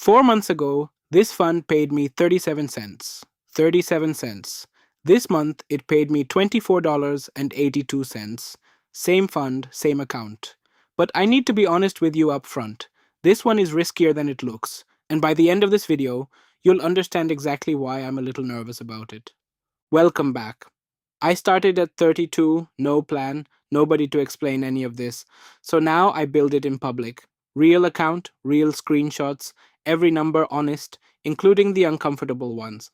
4 months ago, this fund paid me 37 cents. 37 cents. This month, it paid me $24.82. Same fund, same account. But I need to be honest with you up front. This one is riskier than it looks, and by the end of this video, you'll understand exactly why I'm a little nervous about it. Welcome back. I started at 32, no plan, nobody to explain any of this. So now I build it in public. Real account, real screenshots, every number honest, including the uncomfortable ones.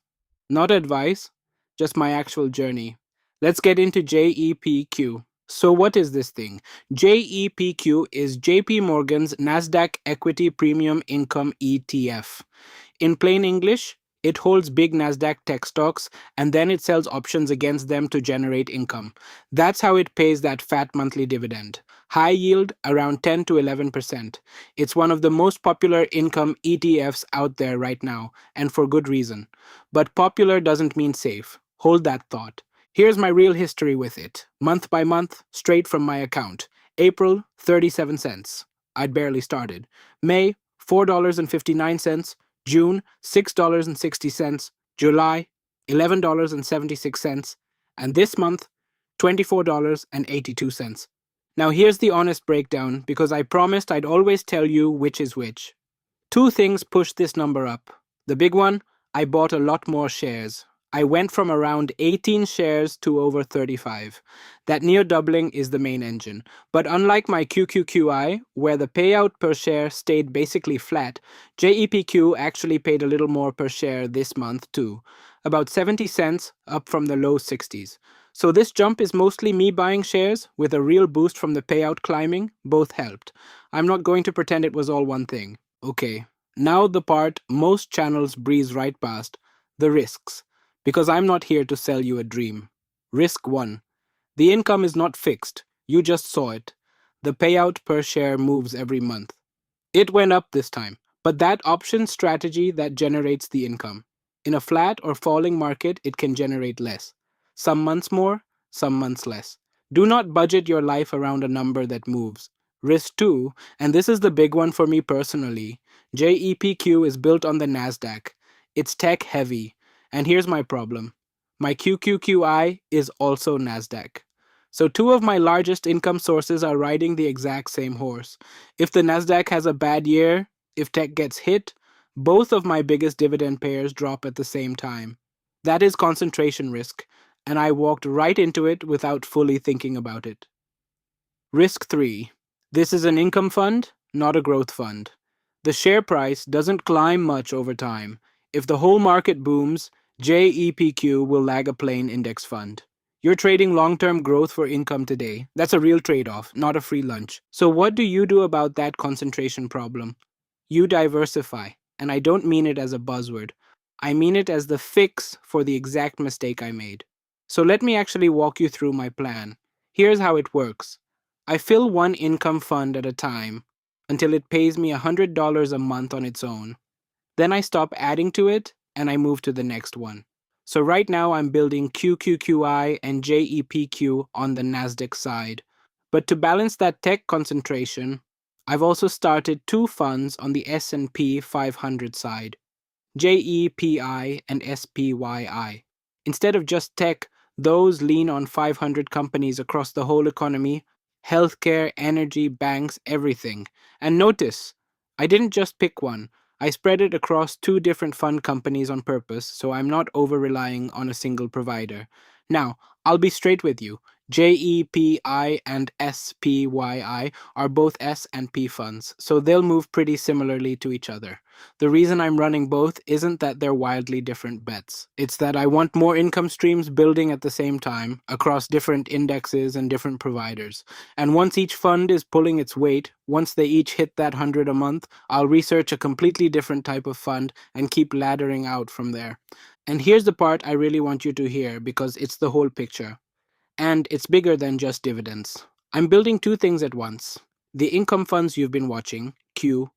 Not advice, just my actual journey. Let's get into JEPQ. So what is this thing? JEPQ is JP Morgan's Nasdaq Equity Premium Income ETF. In plain English, it holds big Nasdaq tech stocks and then it sells options against them to generate income. That's how it pays that fat monthly dividend. High yield, around 10 to 11%. It's one of the most popular income ETFs out there right now, and for good reason. But popular doesn't mean safe. Hold that thought. Here's my real history with it, month by month, straight from my account. April, 37 cents. I'd barely started. May, $4.59. June, $6.60. July, $11.76. And this month, $24.82. Now here's the honest breakdown, because I promised I'd always tell you which is which. Two things pushed this number up. The big one, I bought a lot more shares. I went from around 18 shares to over 35. That near doubling is the main engine. But unlike my QQQI, where the payout per share stayed basically flat, JEPQ actually paid a little more per share this month too. About 70 cents, up from the low 60s. So this jump is mostly me buying shares, with a real boost from the payout climbing. Both helped. I'm not going to pretend it was all one thing. Okay, now the part most channels breeze right past, the risks. Because I'm not here to sell you a dream. Risk 1. The income is not fixed. You just saw it. The payout per share moves every month. It went up this time, but that option strategy that generates the income. In a flat or falling market, it can generate less. Some months more, some months less. Do not budget your life around a number that moves. Risk 2, and this is the big one for me personally, JEPQ is built on the Nasdaq. It's tech heavy. And here's my problem. My QQQI is also Nasdaq. So two of my largest income sources are riding the exact same horse. If the Nasdaq has a bad year, if tech gets hit, both of my biggest dividend payers drop at the same time. That is concentration risk, and I walked right into it without fully thinking about it. Risk 3. This is an income fund, not a growth fund. The share price doesn't climb much over time. If the whole market booms, JEPQ will lag a plain index fund. You're trading long-term growth for income today. That's a real trade-off, not a free lunch. So what do you do about that concentration problem? You diversify, and I don't mean it as a buzzword. I mean it as the fix for the exact mistake I made. So let me actually walk you through my plan. Here's how it works. I fill one income fund at a time until it pays me $100 a month on its own. Then I stop adding to it and I move to the next one. So right now I'm building QQQI and JEPQ on the Nasdaq side. But to balance that tech concentration, I've also started two funds on the S&P 500 side, JEPI and SPYI. Instead of just tech, those lean on 500 companies across the whole economy, healthcare, energy, banks, everything. And notice, I didn't just pick one. I spread it across two different fund companies on purpose, so I'm not over-relying on a single provider. Now, I'll be straight with you. JEPI and SPYI are both S&P funds, so they'll move pretty similarly to each other. The reason I'm running both isn't that they're wildly different bets. It's that I want more income streams building at the same time across different indexes and different providers. And once each fund is pulling its weight, once they each hit that 100 a month, I'll research a completely different type of fund and keep laddering out from there. And here's the part I really want you to hear because it's the whole picture. And it's bigger than just dividends. I'm building two things at once. The income funds you've been watching, Q,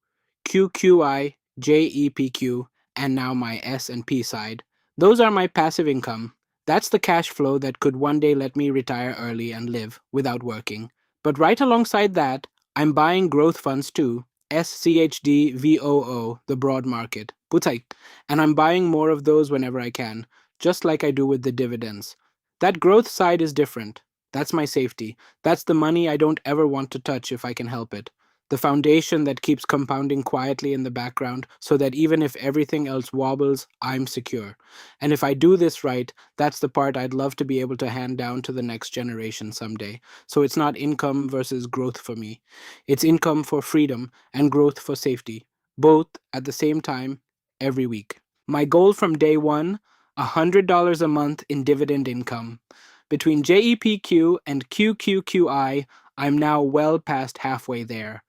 QQI, JEPQ, and now my S&P side. Those are my passive income. That's the cash flow that could one day let me retire early and live without working. But right alongside that, I'm buying growth funds too. SCHDVOO, the broad market. Putai. And I'm buying more of those whenever I can, just like I do with the dividends. That growth side is different. That's my safety. That's the money I don't ever want to touch if I can help it. The foundation that keeps compounding quietly in the background so that even if everything else wobbles, I'm secure. And if I do this right, that's the part I'd love to be able to hand down to the next generation someday. So it's not income versus growth for me. It's income for freedom and growth for safety, both at the same time every week. My goal from day one, $100 a month in dividend income. Between JEPQ and QQQI, I'm now well past halfway there.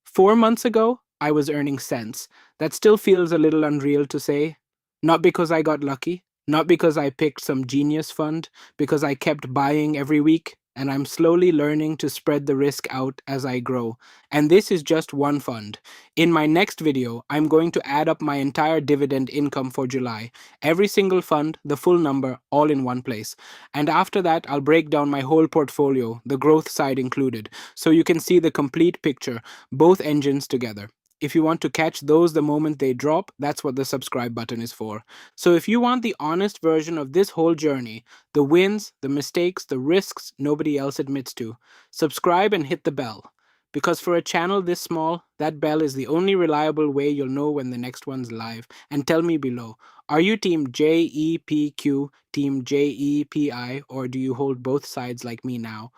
4 months ago, I was earning cents. That still feels a little unreal to say. Not because I got lucky, not because I picked some genius fund, because I kept buying every week, and I'm slowly learning to spread the risk out as I grow. And this is just one fund. In my next video, I'm going to add up my entire dividend income for July. Every single fund, the full number, all in one place. And after that, I'll break down my whole portfolio, the growth side included, so you can see the complete picture, both engines together. If you want to catch those the moment they drop, that's what the subscribe button is for. So if you want the honest version of this whole journey, the wins, the mistakes, the risks nobody else admits to, subscribe and hit the bell. Because for a channel this small, that bell is the only reliable way you'll know when the next one's live. And tell me below, are you team JEPQ, team JEPI, or do you hold both sides like me now?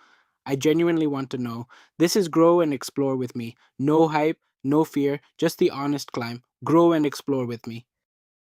I genuinely want to know. This is Grow and Explore with me. No hype, no fear, just the honest climb. Grow and explore with me.